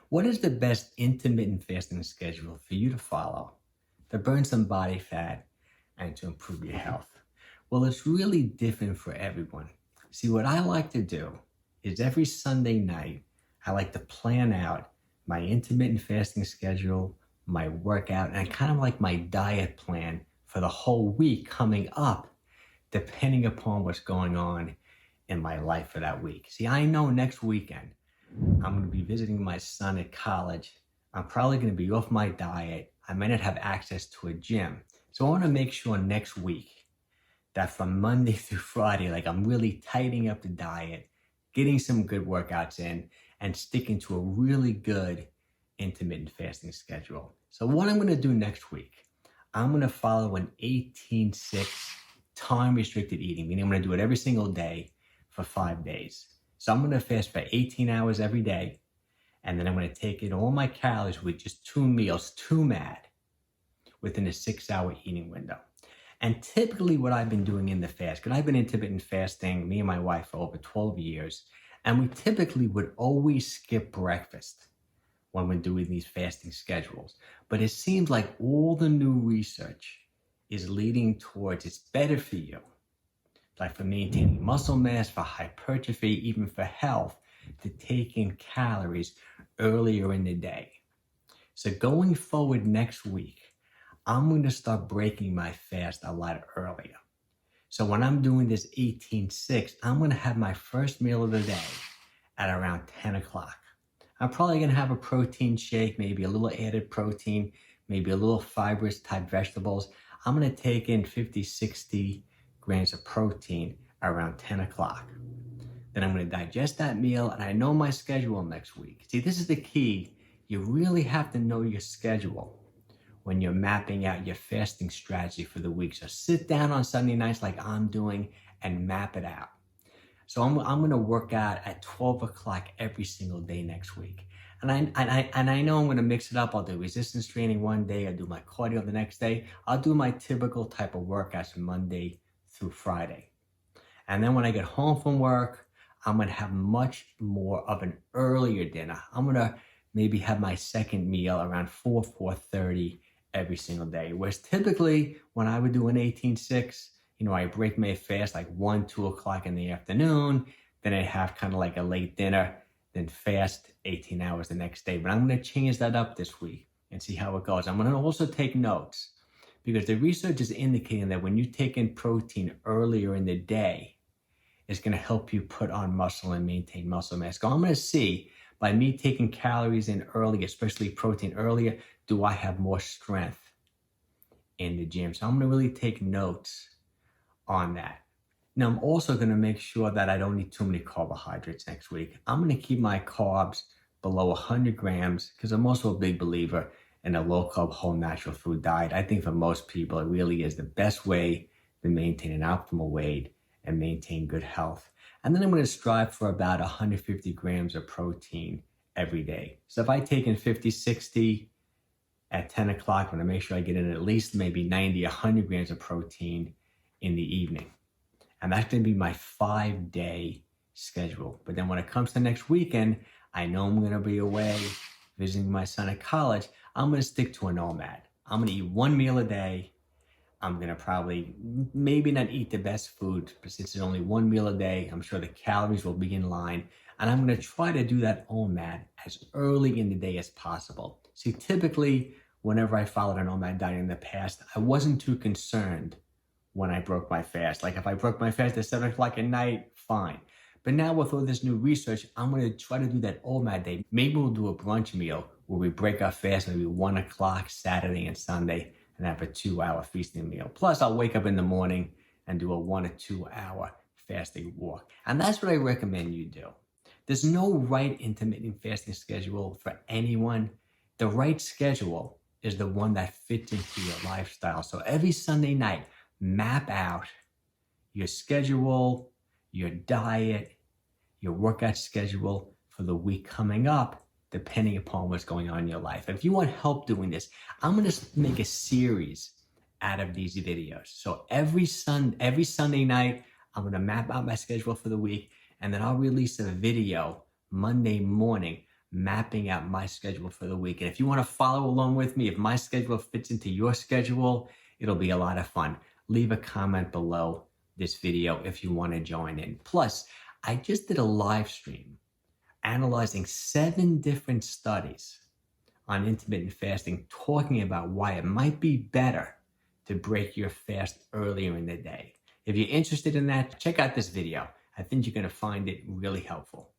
What is the best intermittent fasting schedule for you to follow to burn some body fat and to improve your health? Well, it's really different for everyone. See, what I like to do is every Sunday night, I like to plan out my intermittent fasting schedule, my workout, and kind of like my diet plan for the whole week coming up, depending upon what's going on in my life for that week. See, I know next weekend, I'm going to be visiting my son at college. I'm probably going to be off my diet. I may not have access to a gym. So I want to make sure next week that from Monday through Friday, like I'm really tightening up the diet, getting some good workouts in, and sticking to a really good intermittent fasting schedule. So what I'm going to do next week, I'm going to follow an 18-6 time-restricted eating, meaning I'm going to do it every single day for 5 days. So I'm going to fast for 18 hours every day, and then I'm going to take in all my calories with just 2 meals, 2 OMAD, within a 6-hour eating window. And typically what I've been doing in the fast, because I've been intermittent fasting, me and my wife, for over 12 years, and we typically would always skip breakfast when we're doing these fasting schedules. But it seems like all the new research is leading towards it's better for you, like for maintaining muscle mass, for hypertrophy, even for health, to take in calories earlier in the day. So going forward next week, I'm going to start breaking my fast a lot earlier. So when I'm doing this 18-6, I'm going to have my first meal of the day at around 10 o'clock. I'm probably going to have a protein shake, maybe a little added protein, maybe a little fibrous type vegetables. I'm going to take in 50, 60 grams of protein around 10 o'clock. Then I'm going to digest that meal, and I know my schedule next week. See, this is the key. You really have to know your schedule when you're mapping out your fasting strategy for the week. So sit down on Sunday nights like I'm doing and map it out. So I'm going to work out at 12 o'clock every single day next week. And I know I'm going to mix it up. I'll do resistance training one day. I'll do my cardio the next day. I'll do my typical type of workouts from Monday through Friday. And then when I get home from work, I'm going to have much more of an earlier dinner. I'm going to maybe have my second meal around 4:30 every single day. Whereas typically when I would do an 18-6, I break my fast like 1, 2 o'clock in the afternoon. Then I have kind of like a late dinner, then fast 18 hours the next day. But I'm going to change that up this week and see how it goes. I'm going to also take notes because the research is indicating that when you take in protein earlier in the day, it's going to help you put on muscle and maintain muscle mass. So I'm going to see by me taking calories in early, especially protein earlier, do I have more strength in the gym? So I'm going to really take notes on that. Now, I'm also going to make sure that I don't eat too many carbohydrates next week. I'm going to keep my carbs below 100 grams because I'm also a big believer in a low-carb, whole natural food diet. I think for most people, it really is the best way to maintain an optimal weight and maintain good health. And then I'm going to strive for about 150 grams of protein every day. So if I take in 50, 60 at 10 o'clock, I'm going to make sure I get in at least maybe 90, 100 grams of protein in the evening. And that's going to be my 5-day schedule. But then when it comes to next weekend, I know I'm going to be away visiting my son at college. I'm going to stick to an OMAD. I'm going to eat 1 meal a day. I'm going to probably maybe not eat the best food, but since it's only 1 meal a day, I'm sure the calories will be in line. And I'm going to try to do that OMAD as early in the day as possible. See, typically, whenever I followed an OMAD diet in the past, I wasn't too concerned when I broke my fast. Like if I broke my fast at 7 o'clock at night, fine. But now with all this new research, I'm going to try to do that OMAD day. Maybe we'll do a brunch meal where we break our fast maybe 1 o'clock Saturday and Sunday and have a 2-hour feasting meal. Plus, I'll wake up in the morning and do a 1 or 2 hour fasting walk. And that's what I recommend you do. There's no right intermittent fasting schedule for anyone. The right schedule is the one that fits into your lifestyle. So every Sunday night, map out your schedule, your diet, your workout schedule for the week coming up, depending upon what's going on in your life. If you want help doing this, I'm going to make a series out of these videos. So every Sunday night, I'm going to map out my schedule for the week, and then I'll release a video Monday morning mapping out my schedule for the week. And if you want to follow along with me, if my schedule fits into your schedule, it'll be a lot of fun. Leave a comment below this video if you want to join in. Plus, I just did a live stream analyzing 7 different studies on intermittent fasting, talking about why it might be better to break your fast earlier in the day. If you're interested in that, check out this video. I think you're going to find it really helpful.